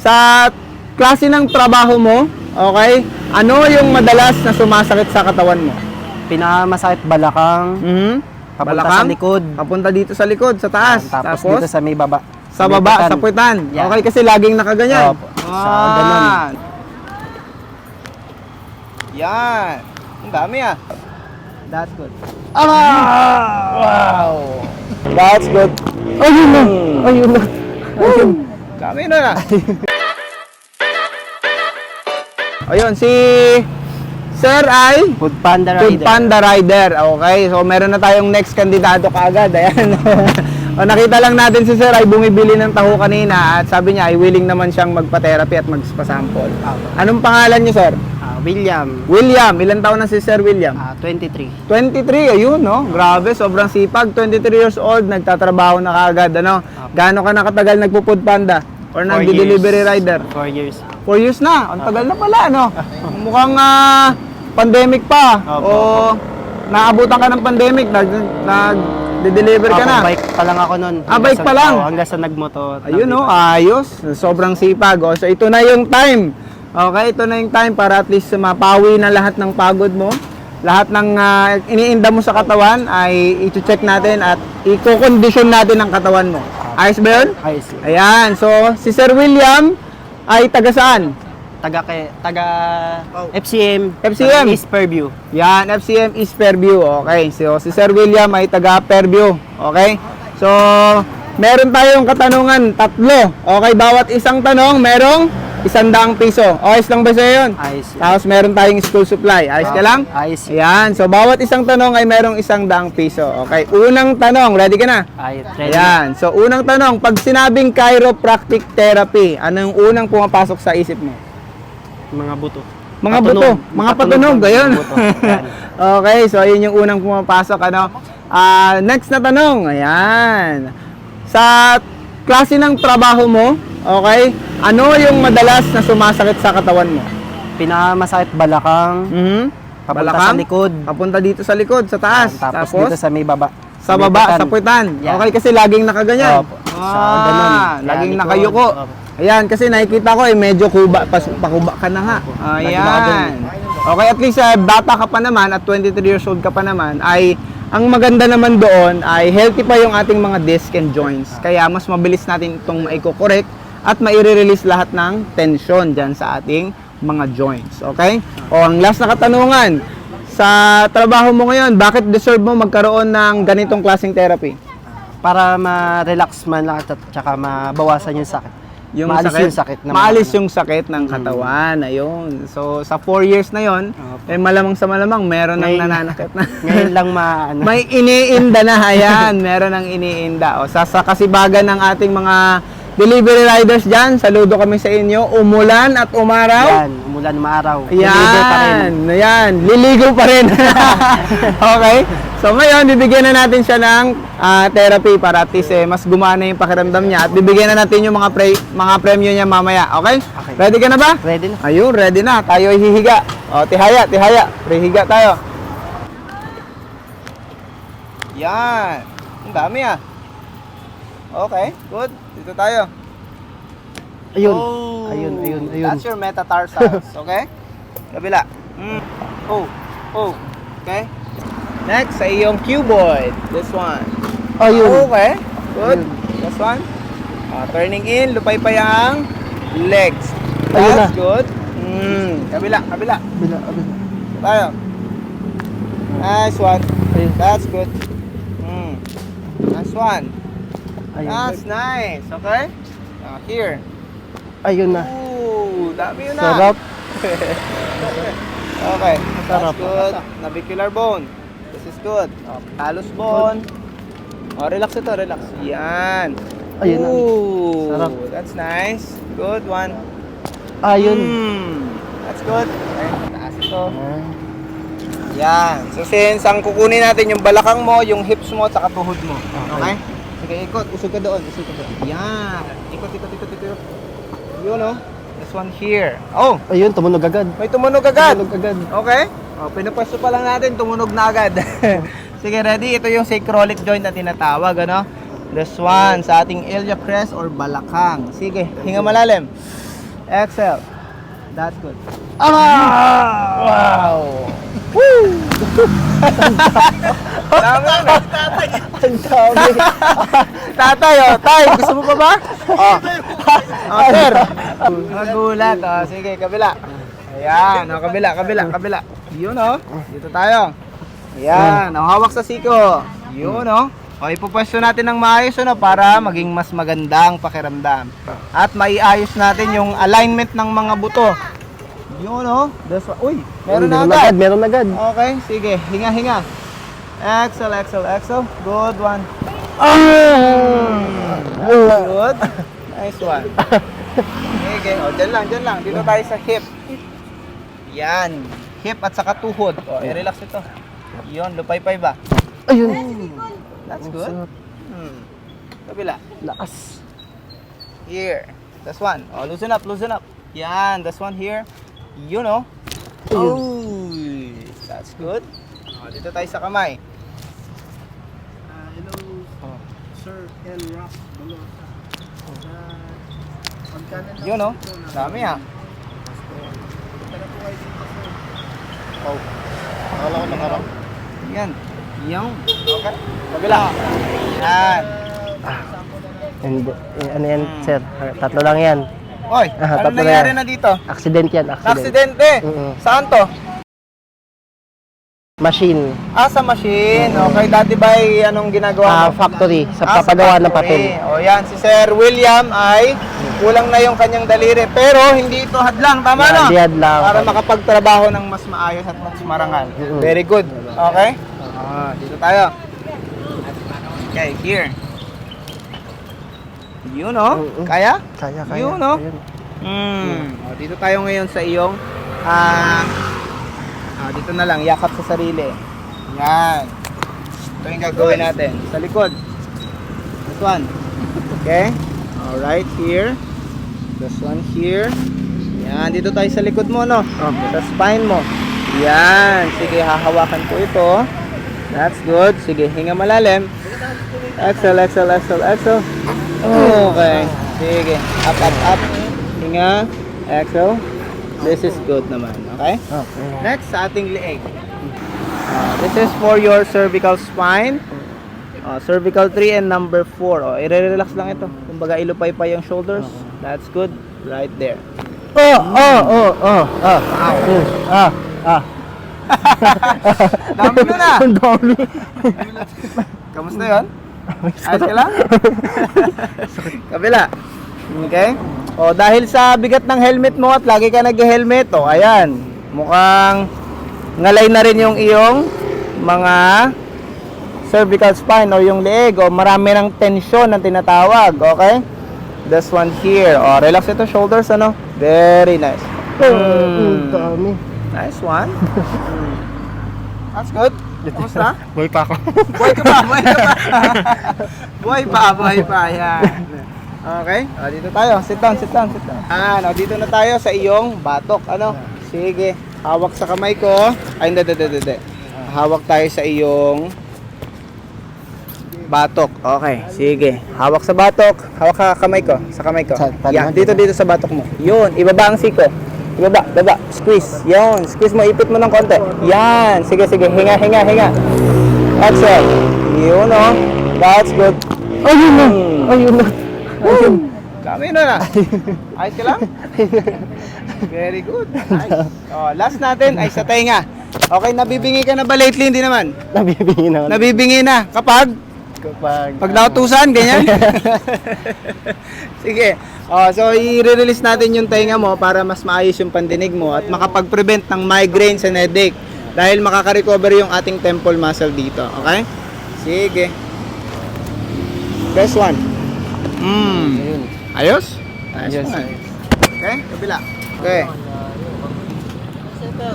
Sa klase ng trabaho mo, okay, ano yung madalas na sumasakit sa katawan mo? Pinakamasakit balakang, papunta sa likod. Papunta dito sa likod, sa taas. Tapos dito sa may baba. sa baba, sa puwitan. Yan. Okay, kasi laging nakaganyan. Opo. Sa ganun. Yan. Ang dami ah. That's good. Wow! That's good. Ayun na! Ayun na! Ayun. Dami na na. Ayun, si Sir ay Food Panda Food Rider. Panda Rider. Okay, so meron na tayong next kandidato kaagad. Ayan. O, nakita lang natin si Sir ay bumibili ng taho kanina at sabi niya ay willing naman siyang magpa-therapy at magpa-sample. Anong pangalan niyo, Sir? William. William. Ilan taon na si Sir William? 23. 23, ayun, no? Grabe, sobrang sipag. 23 years old, nagtatrabaho na kaagad, ano? Gaano ka nakatagal nagpo-food panda? Or 4 nagdi-delivery years. rider? 4 years. 4 years na. Ang tagal na pala, no? Mukhang pandemic pa. Opo, O naabutan ka ng pandemic, nag-deliver ka na. Bike pa lang ako nun. Bike pa lang? Hanggang sa nagmoto. Ayun, no? Ayos. Sobrang sipag. O, so ito na yung time. Okay, ito na yung time para at least mapawi na lahat ng pagod mo. Lahat ng iniinda mo sa katawan ay i-check natin at i-condition natin ang katawan mo. Ayos ba yun? Ayos. Ayan, so si Sir William ay taga saan? Taga FCM. FCM. East Fairview. Yan, FCM East Fairview. Okay, so si Sir William ay taga Fairview. Okay, so meron tayong katanungan, 3. Okay, bawat isang tanong merong 100 piso. Ayos lang ba sa'yo yun? Ayos. Tapos meron tayong school supply. Ayos ka lang? Ayos. Ayan, so bawat isang tanong ay merong 100 piso. Okay, unang tanong, ready ka na? Ayos. Ready. Ayan, so unang tanong, pag sinabing chiropractic therapy, anong unang pumapasok sa isip mo? Mga buto. Mga Patunog. buto, mga patunog, ayun. Buto. Yan. Okay, so ayun yung unang pumapasok, ano? Next na tanong, ayan. Sa klase ng trabaho mo, okay, ano yung madalas na sumasakit sa katawan mo? Pinakamasakit balakang, papunta sa likod. Papunta dito sa likod, sa taas. Tapos dito sa may baba. sa baba, sa puwitan. Yan. Okay, kasi laging nakaganyan. Opo. Sa ganun. Laging Yan, nakayuko. likod. Opo. Ayan, kasi nakikita ko medyo pakuba ka na nga. Ayan. Okay, at least bata ka pa naman at 23 years old ka pa naman, ay ang maganda naman doon ay healthy pa yung ating mga disc and joints. Kaya mas mabilis natin itong maiko-correct at maire-release lahat ng tension dyan sa ating mga joints. Okay? O, ang last na katanungan, sa trabaho mo ngayon, bakit deserve mo magkaroon ng ganitong klaseng therapy? Para ma-relax man lang at saka mabawasan yung sakit. Maalis yung sakit na maalis yung sakit ng katawan. Ayun. So, sa 4 years na yon, malamang sa malamang meron ng nananakit na. Ngayon lang maano. May iniinda na. Ayan, meron ng iniinda. O, sa kasibagan ng ating mga delivery riders dyan, saludo kami sa inyo. Umulan at umaraw. Yan, umulan maaraw. Deliver pa rin. Ayan, liligo pa rin. Okay? So ngayon, bibigyan na natin siya ng therapy para at least mas gumana yung pakiramdam niya at bibigyan na natin yung mga premyo niya mamaya. Okay? Okay. Ready ka na ba? Ready na. Ayun, ready na. Tayo ay hihiga. O, tihaya. Prehiga tayo. Yan. Ang dami ah. Okay, good. Dito tayo. Ayun. Oh, Ayun. That's your metatarsals, okay? Kabila. Oh. Okay. Next, sa iyong cuboid. This one. Ayun. Okay, good. Ayun. This one. Turning in, lupay-pay ang legs. Ayun That's na. good. Kabila. Bila. Tayo. Nice one. Ayun. That's good. Nice one. Ayun. That's nice. Okay? Here. Ayun na. Ooh, dami yun na. Sarap. Okay. Sarap. That's good. Navicular bone. This is good. Talus bone. Relax ito, relax. Yan. Ayun na. Ooh, Sarap. that's nice. Good one. Ayun. That's good. Okay, taas ito. Yan. So since ang kukunin natin yung balakang mo, yung hips mo, at saka tuhod mo. Okay? Sige, ikot. Usog ka doon. Yan. Ikot. Yun, oh. This one here. Oh, Ayun, tumunog agad. may tumunog agad. Tumunog agad. Okay? Pinapwesto pa lang natin, tumunog na agad. Sige, ready? Ito yung sacroiliac joint na tinatawag, ano? This one, sa ating iliac crest or balakang. Sige, hinga malalim. Exhale. That's good. Wow! Woo! Dami na. Ang dami. Tatay, oh. Tay, gusto mo pa ba? Oh. Oh, sir. Nagulat. Oh, sige, kabila. Ayan, oh, kabila. Yun, oh. Dito tayo. Ayan, oh, hawak sa siko. Yun, oh. O, ipupwesto natin ng maayos, ano, para maging mas magandang pakiramdam. At maiayos natin yung alignment ng mga buto. Yun, oh. Uy, meron na agad. Meron agad. Okay, sige. Hinga. Exhale. Good one. Good. Nice one. Sige. O, dyan lang. Dito tayo sa hip. Yan. Hip at saka tuhod. O, i-relax ito. Yun, lupay-pay ba? Ayun. That's good. Kabila. Lakas. Here. That's one. O, loosen up. Yan, that's one here. Yun, oh. Oh, that's good. O, dito tayo sa kamay. Hello, Sir L. Rock Balosa. Pagkanan Yun, oh. Dami, ha. Oh. Akala ko nakarang. Yan. Yung. Okay. Kabila. Yan. And, ano yan, sir? Tatlo lang yan. Oy, ano tatlo na nangyari yan. na dito? Accident yan, accident. Aksidente. Saan to? Machine. Sa machine. Okay, dati ba anong ginagawa mo? Factory. Sa Sa papagawa ng factory. papel. O yan, si Sir William ay kulang na yung kanyang daliri. Pero hindi ito hadlang, tama no? Hindi hadlang. Para makapagtrabaho ng mas maayos at mas marangal. Very good. Okay? Dito tayo. Okay, here. Yun, oh. Kaya? Kaya. Yun, no? Ayun. Dito tayo ngayon sa iyong dito na lang, yakap sa sarili. Yan. Ito yung gagawin natin. Sa likod. This one. Okay? Alright, here. This one here. Yan, dito tayo sa likod mo, no? Sa spine mo. Yan. Sige, hahawakan ko ito. That's good. Sige, hinga malalim. Exhale. Okay. Sige. Up. Hinga. Exhale. This is good naman. Okay? Okay. Next, sa ating leeg. This is for your cervical spine. Cervical 3 and number 4. I-relax lang ito. Kumbaga, ilupay pa yung shoulders. That's good. Right there. Dami mo na. Ang dami. Kamusta yun? Ayos ka lang? Kabila. Okay? Dahil sa bigat ng helmet mo at lagi ka nag-helmet, ayan. Mukhang ngalay na rin yung iyong mga cervical spine o yung leeg o marami ng tension na tinatawag, okay? This one here. Relax ito, shoulders, ano? Very nice. Ang dami. Nice one. That's good. Kamusta? Boy pa ako. Buhay pa. Yan. Okay. Dito tayo. Sit down. Dito na tayo sa iyong batok. Ano? Sige. Hawak sa kamay ko. Ay, hindi. Hawak tayo sa iyong batok. Okay. Sige. Hawak sa batok. Hawak ka kamay ko. Sa kamay ko. Yan. Dito sa batok mo. Yun. Ibaba ang siko. Ibaba. Squeeze. Yun. Squeeze mo. Ipit mo ng konti. Yan. Sige. Hinga. Exhale. Yun, oh. That's good. Ayun na. Kami na. Ayos ka lang? Very good. Nice. Last natin ay sa tenga. Okay, nabibingi ka na ba lately? Hindi naman. Nabibingi na. Kapag nautusan, ganyan. Sige. So, i-release natin yung tenga mo para mas maayos yung pandinig mo at makapag-prevent ng migraines and headache dahil makaka-recover yung ating temple muscle dito. Okay? Sige. Best one. Ayos? Ayos. Okay, kabila. Okay.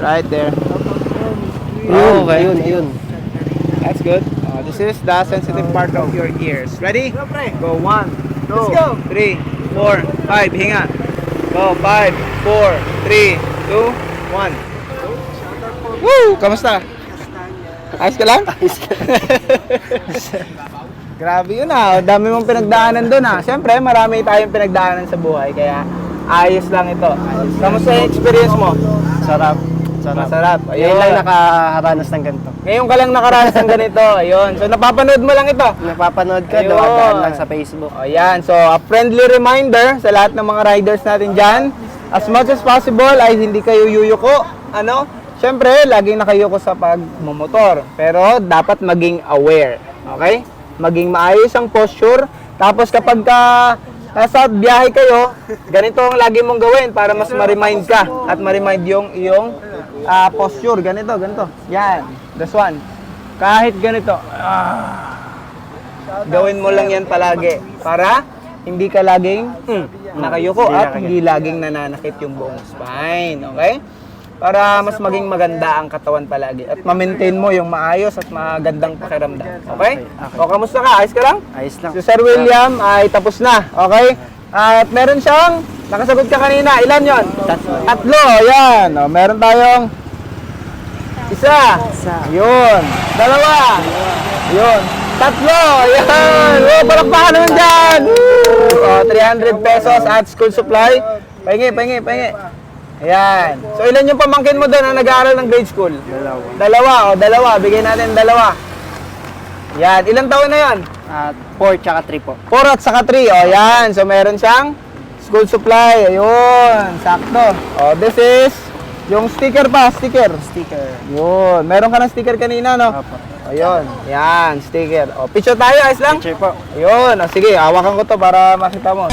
Right there. Okay. Yun. That's good. This is the sensitive part of your ears. Ready? Go 1, 2, 3, 4, 5. Hinga. Go 5, 4, 3, 2, 1. Woo! Kamusta? Ayos ka lang? Grabe yun, Dami mong pinagdaanan doon, Siyempre, marami tayong pinagdaanan sa buhay. Kaya Ayos lang ito. Kamusta yung experience mo? Sarap. Sarap. Masarap. Ngayon lang nakaharanas ng ganito. Ngayon ka lang nakaranas ng ganito. Ayun. So, napapanood mo lang ito. Napapanood ko, Ayun. dumadaan lang sa Facebook. Ayan. So, a friendly reminder sa lahat ng mga riders natin dyan. As much as possible ay hindi kayo yuyuko. Ano? Siyempre, laging nakayuko sa pagmumotor. Pero, dapat maging aware. Okay? Maging maayos ang posture. Tapos, kapag nasa biyahe kayo, ganito ang lagi mong gawin para mas ma-remind ka at ma-remind yung iyong posture. Ganito. Yan. This one. Kahit ganito. Gawin mo lang yan palagi para hindi ka laging nakayuko at hindi laging nananakit yung buong spine. Okay? Para mas maging maganda ang katawan palagi at ma-maintain mo yung maayos at magandang pakiramdam. Okay? O, kamusta ka? Ayos ka lang? Ayos lang. Si Sir William ay tapos na. Okay? At meron siyang, nakasagot ka kanina, ilan yon? Tatlo. Yan. O, meron tayong isa. Yun. Dalawa. Yun. Tatlo. Yan. O, palakpakan naman dyan. O, 300 pesos at school supply. Pahingi. Ayan. So, ilan yung pamangkin mo doon na nag-aaral ng grade school? Dalawa. Bigay natin dalawa. Yan. Ilang taon na yan? 4 tsaka 3 po. 4 at saka 3. O, yan. So, meron siyang school supply. Ayun. Sakto. O, this is yung sticker pa. Sticker. Yun. Meron ka ng sticker kanina, no? Opo. Ayun. Yan. Sticker. O, picture tayo. Ayos lang? Picture po. Ayun. O, sige. Hawakan ko to para makita mo.